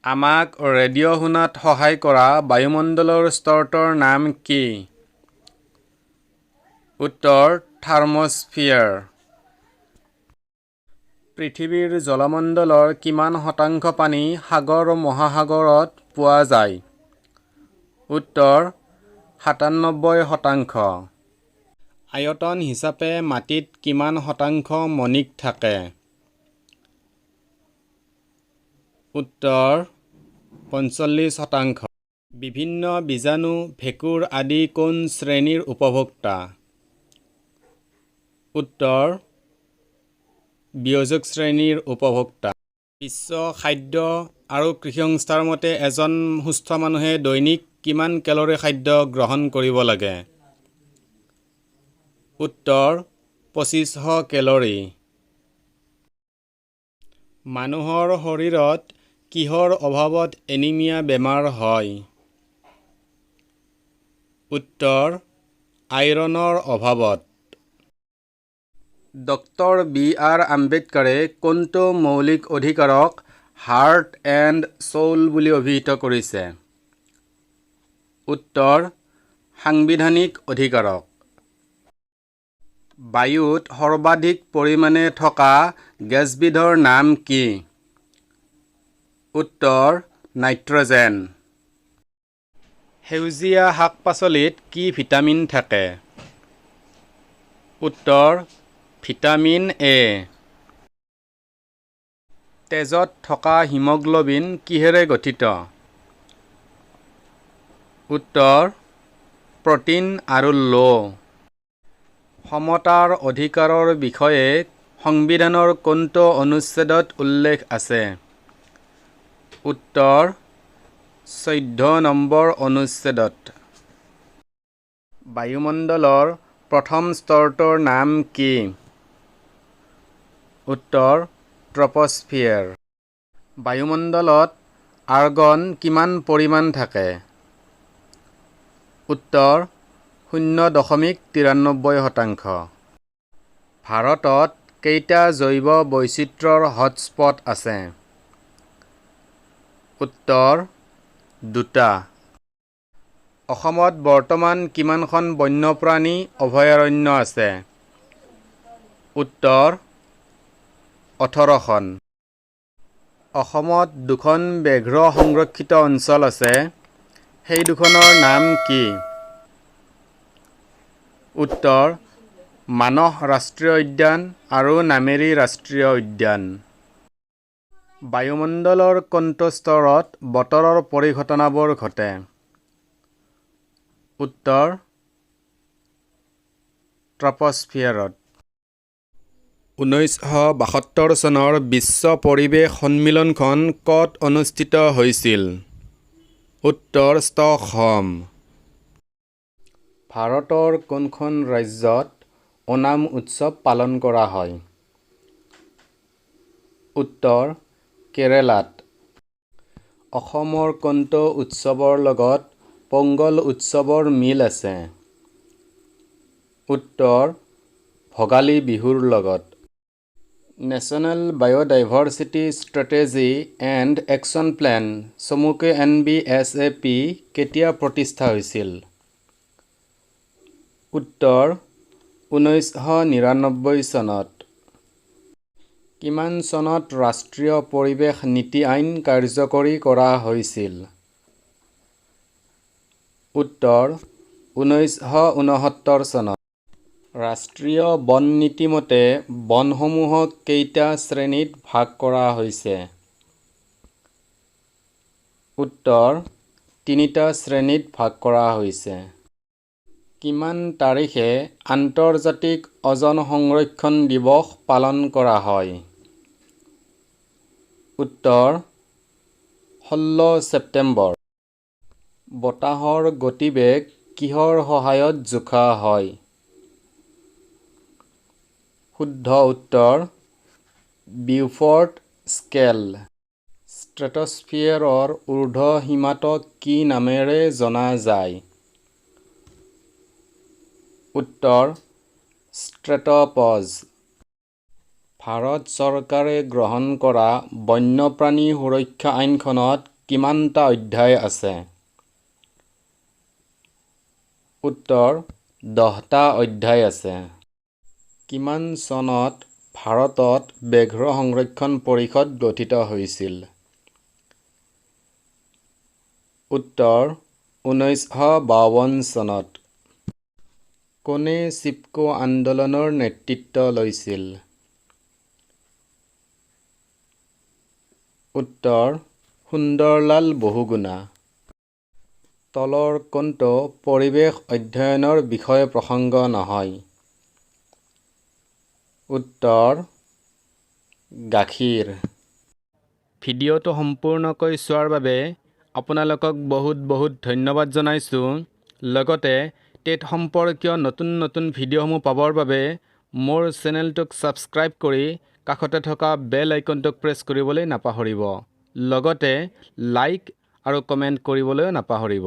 আমাক ৰেডিঅ' শুনাত সহায় কৰা বায়ুমণ্ডলৰ স্তৰটোৰ নাম কি? উত্তৰ থাৰ্মোস্ফিয়াৰ। পৃথিৱীৰ জলমণ্ডলৰ কিমান শতাংশ পানী সাগৰ মহাসাগৰত পোৱা যায়? উত্তৰ ৯৭%। আয়তন হিচাপে মাটিত কিমান শতাংশ মণিক থাকে? উত্তৰ ৪৫%। বিভিন্ন বীজাণু, ভেঁকুৰ আদি কোন শ্ৰেণীৰ উপভোক্তা? উত্তৰ বিয়োজক শ্ৰেণীৰ উপভোক্তা। বিশ্ব খাদ্য আৰু কৃষি সংস্থাৰ মতে এজন সুস্থ মানুহে দৈনিক কিমান কেলৰি খাদ্য গ্ৰহণ কৰিব লাগে? উত্তৰ ২৫০০ কেলৰি। মানুহৰ শৰীৰত কিহৰ অভাৱত এনিমিয়া বেমাৰ হয়? উত্তৰ আইৰণৰ অভাৱত। Doctor BR. আম্বেদকাৰে কোনটো মৌলিক অধিকাৰক হাৰ্ট এণ্ড ছৌল বুলি অভিহিত কৰিছে? উত্তৰ সাংবিধানিক অধিকাৰক। বায়ুত সৰ্বাধিক পৰিমাণে থকা গেছবিধৰ নাম কি? উত্তৰ নাইট্ৰজেন। সেউজীয়া শাক-পাচলিত কি ভিটামিন থাকে? উত্তৰ ভিটামিন এ। তেজত থকা হিমোগ্লোবিন কিহেৰে গঠিত? উত্তৰ প্ৰ'টিন আৰু লৌহ। সমতাৰ অধিকাৰৰ বিষয়ে সংবিধানৰ কোনটো অনুচ্ছেদত উল্লেখ আছে? উত্তৰ ১৪ নম্বৰ অনুচ্ছেদত। বায়ুমণ্ডলৰ প্ৰথম স্তৰটোৰ নাম কি? উত্তৰ ট্ৰপোস্ফিয়াৰ। বায়ুমণ্ডলত আৰ্গন কিমান পৰিমাণ থাকে? উত্তৰ ০.৯৩%। ভাৰতত কেইটা জৈৱ বৈচিত্ৰ্যৰ হটস্পট আছে? উত্তৰ ২টা। অসমত বৰ্তমান কিমানখন বন্যপ্ৰাণী অভয়াৰণ্য আছে? উত্তৰ ১৮খন। অসমত দুখন ব্যাঘ্ৰ সংৰক্ষিত অঞ্চল আছে, সেই দুখনৰ নাম কি? উত্তৰ মানস ৰাষ্ট্ৰীয় উদ্যান আৰু নামেৰী ৰাষ্ট্ৰীয় উদ্যান। বায়ুমণ্ডলৰ কোনটো স্তৰত বতৰৰ পৰিঘটনাবোৰ ঘটে? উত্তৰ ট্ৰপোস্ফিয়াৰত। ১৯৭২ চনৰ বিশ্ব পৰিৱেশ সন্মিলনখন ক'ত অনুষ্ঠিত হৈছিল? উত্তৰ ষ্টকহোম। ভাৰতৰ কোনখন ৰাজ্যত ওনাম উৎসৱ পালন কৰা হয়? উত্তৰ কেৰালাত। অসমৰ কোনটো উৎসৱৰ লগত পোংগল উৎসৱৰ মিল আছে? উত্তৰ ভোগালী বিহুৰ লগত। National biodiversity strategy and action plan চমুকৈ NBSAP কেতিয়া প্ৰতিষ্ঠা হৈছিল? উত্তৰ ১৯৯৯ চনত। কিমান চনত ৰাষ্ট্ৰীয় পৰিৱেশ নীতি আইন কাৰ্যকৰী কৰা হৈছিল? উত্তৰ ১৯৬৯ চনত। ৰাষ্ট্ৰীয় বন নীতি মতে বনসমূহক কেইটা শ্ৰেণীত ভাগ কৰা হৈছে? উত্তৰ ৩টা শ্ৰেণীত ভাগ কৰা হৈছে। কিমান তাৰিখে আন্তৰ্জাতিক অজন সংৰক্ষণ দিৱস পালন কৰা হয়? উত্তৰ ১৬ ছেপ্টেম্বৰ। বতাহৰ গতিবেগ কিহৰ সহায়ত জোখা হয়? শুদ্ধ উত্তৰ বিউফৰ্ট স্কেল। ষ্ট্ৰেটোস্ফিয়াৰৰ ঊৰ্ধ্ব সীমাটোক কি নামেৰে জনা যায়? উত্তৰ ষ্ট্ৰেটোপজ। ভাৰত চৰকাৰে গ্ৰহণ কৰা বন্যপ্ৰাণী সুৰক্ষা আইনখনত কিমানটা অধ্যায় আছে? উত্তৰ 10টা অধ্যায় আছে। কিমান চনত ভাৰতত ব্যাঘ্ৰ সংৰক্ষণ পৰিষদ গঠিত হৈছিল? উত্তৰ 1952 চনত। কোনে চিপকো আন্দোলনৰ নেতৃত্ব লৈছিল? উত্তৰ সুন্দৰলাল বহুগুণা। তলৰ কোনটো পৰিৱেশ অধ্যয়নৰ বিষয় প্ৰসংগ নহয়? উত্তৰ গাখীৰ। ভিডিঅ'টো সম্পূৰ্ণকৈ চোৱাৰ বাবে আপোনালোকক বহুত বহুত ধন্যবাদ জনাইছোঁ। লগতে টেট সম্পৰ্কীয় নতুন নতুন ভিডিঅ'সমূহ পাবৰ বাবে মোৰ চেনেলটোক ছাবস্ক্ৰাইব কৰি কাষতে থকা বেল আইকনটোক প্ৰেছ কৰিবলৈ নাপাহৰিব। লগতে লাইক আৰু কমেণ্ট কৰিবলৈও নাপাহৰিব।